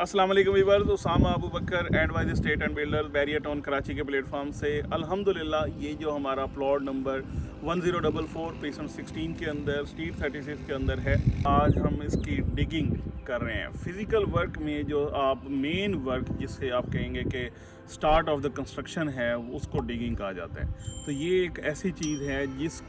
अस्सलाम वालेकुम viewers, Usama Abu Bakar and Wise State and Builder Bahria Town Karachi के प्लेटफॉर्म से अल्हम्दुलिल्लाह ये जो हमारा प्लॉट नंबर 1044 पेशेंट 16 के अंदर स्ट्रीट 36 के अंदर है। आज हम इसकी डिगिंग कर रहे हैं। फिज़िकल वर्क में जो आप मेन वर्क जिससे आप कहेंगे कि स्टार्ट ऑफ द कंस्ट्रक्शन है उसको डिगिंग कहा जाता है। तो ये एक ऐसी चीज़ है जिस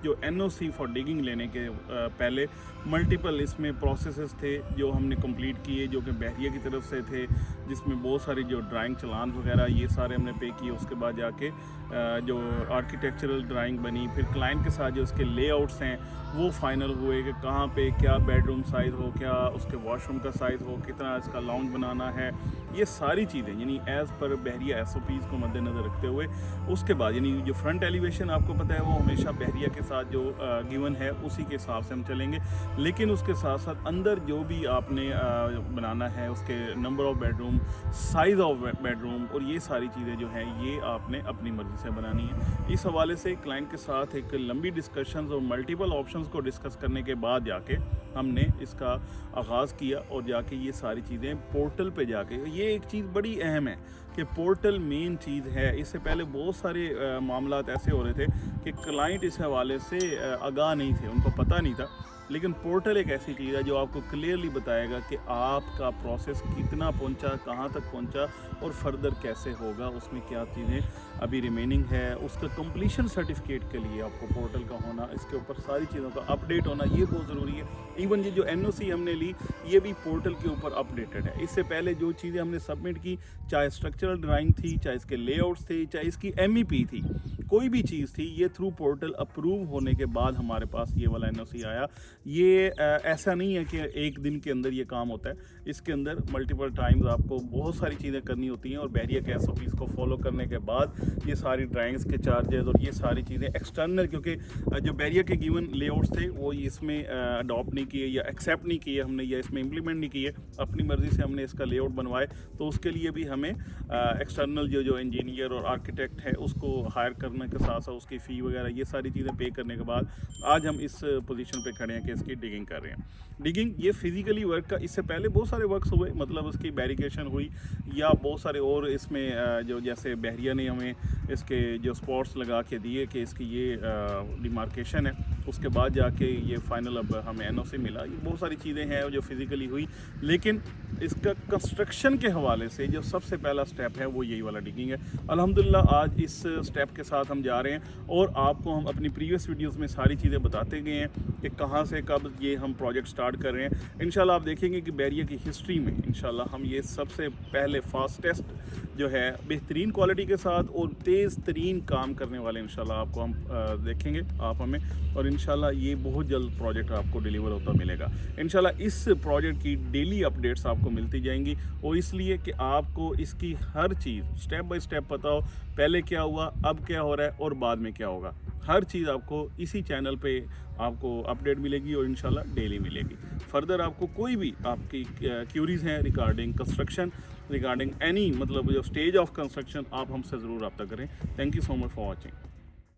जो NOC फॉर डिगिंग लेने के पहले मल्टीपल इसमें प्रोसेसेस थे जो हमने कंप्लीट किए, जो कि बहरिया की तरफ से थे, जिसमें बहुत सारी जो ड्राइंग चलान वगैरह ये सारे हमने पे किए। उसके बाद जाके जो आर्किटेक्चरल ड्राइंग बनी, फिर क्लाइंट के साथ जो उसके लेआउट्स हैं वो फाइनल हुए कि कहाँ पे क्या बेडरूम साइज़ हो, क्या उसके वॉशरूम का साइज़ हो, कितना इसका लाउंज बनाना है, ये सारी चीज़ें यानी एज़ पर बहरिया SOPs को मद्देनज़र रखते हुए। उसके बाद यानी जो फ्रंट एलिवेशन आपको पता है वो हमेशा बहरिया के साथ जो गिवन है उसी के हिसाब से हम चलेंगे, लेकिन उसके साथ साथ अंदर जो भी आपने बनाना है उसके number of bedroom, size of bedroom और ये सारी चीज़ें जो हैं ये आपने अपनी मर्ज़ी से बनानी है। इस हवाले से क्लाइंट के साथ एक लंबी डिस्कशंस और मल्टीपल ऑप्शंस को डिस्कस करने के बाद जाके हमने इसका आगाज़ किया और जाके ये सारी चीज़ें पोर्टल पे जाके, ये एक चीज़ बड़ी अहम है कि पोर्टल मेन चीज़ है। इससे पहले बहुत सारे मामलात ऐसे हो रहे थे कि क्लाइंट इस हवाले से आगाह नहीं थे, उनको पता नहीं था, लेकिन पोर्टल एक ऐसी चीज़ है जो आपको क्लियरली बताएगा कि आपका प्रोसेस कितना पहुंचा, कहां तक पहुंचा और फर्दर कैसे होगा, उसमें क्या चीज़ें अभी रिमेनिंग है। उसका कंप्लीशन सर्टिफिकेट के लिए आपको पोर्टल का होना, इसके ऊपर सारी चीज़ों का अपडेट होना ये बहुत ज़रूरी है। इवन ये जो NOC हमने ली ये भी पोर्टल के ऊपर अपडेटेड है। इससे पहले जो चीज़ें हमने सबमिट की, चाहे स्ट्रक्चरल ड्राइंग थी, चाहे इसके लेआउट्स थे, चाहे इसकी MEP थी, कोई भी चीज़ थी, ये थ्रू पोर्टल अप्रूव होने के बाद हमारे पास ये वाला NOC आया। ये ऐसा नहीं है कि एक दिन के अंदर ये काम होता है, इसके अंदर मल्टीपल टाइम्स आपको बहुत सारी चीज़ें करनी होती हैं और बहरिया के SOPs को फॉलो करने के बाद ये सारी ड्राइंग्स के चार्जेस और ये सारी चीज़ें एक्सटर्नल, क्योंकि जो बहरिया के गिवन लेआउट्स थे वो इसमें अडॉप्ट नहीं किए या एक्सेप्ट नहीं किए हमने, या इसमें इम्प्लीमेंट नहीं किए, अपनी मर्ज़ी से हमने इसका लेआउट बनवाए। तो उसके लिए भी हमें एक्सटर्नल जो इंजीनियर और आर्किटेक्ट है उसको हायर करने के साथ साथ उसकी फ़ी वगैरह ये सारी चीज़ें पे करने के बाद आज हम इस पोजीशन पे खड़े हैं कि इसकी डिगिंग कर रहे हैं। डिगिंग ये फिज़िकली वर्क का, इससे पहले बहुत सारे वर्क्स हुए, मतलब उसकी बैरिकेशन हुई या बहुत सारे और इसमें जो जैसे बहरिया ने हमें इसके जो स्पॉट्स लगा के दिए कि इसकी ये डिमार्केशन है, उसके बाद जाके ये फाइनल अब हमें NOC मिला। ये बहुत सारी चीज़ें हैं जो फिज़िकली हुई, लेकिन इसका कंस्ट्रक्शन के हवाले से जो सबसे पहला स्टेप है वो यही वाला डिगिंग है। अल्हम्दुलिल्लाह आज इस स्टेप के साथ हम जा रहे हैं और आपको हम अपनी प्रीवियस वीडियोस में सारी चीज़ें बताते गए हैं कि कहाँ से कब ये हम प्रोजेक्ट स्टार्ट कर रहे हैं। इंशाल्लाह आप देखेंगे कि बहरिया की हिस्ट्री में इंशाल्लाह हम ये सबसे पहले फास्टेस्ट जो है बेहतरीन क्वालिटी के साथ और तेज़ तरीन काम करने वाले इंशाल्लाह आपको हम देखेंगे आप हमें, और इंशाल्लाह ये बहुत जल्द प्रोजेक्ट आपको डिलीवर होता मिलेगा। इंशाल्लाह इस प्रोजेक्ट की डेली अपडेट्स आपको मिलती जाएंगी और इसलिए कि आपको इसकी हर चीज़ स्टेप बाय स्टेप पता हो, पहले क्या हुआ, अब क्या हो रहा है और बाद में क्या होगा। हर चीज़ आपको इसी चैनल पे आपको अपडेट मिलेगी और इंशाल्लाह डेली मिलेगी। फर्दर आपको कोई भी आपकी क्यूरीज़ हैं रिगार्डिंग कंस्ट्रक्शन, रिगार्डिंग एनी मतलब जो स्टेज ऑफ कंस्ट्रक्शन, आप हमसे ज़रूर रब्ता करें। Thank you so much for watching.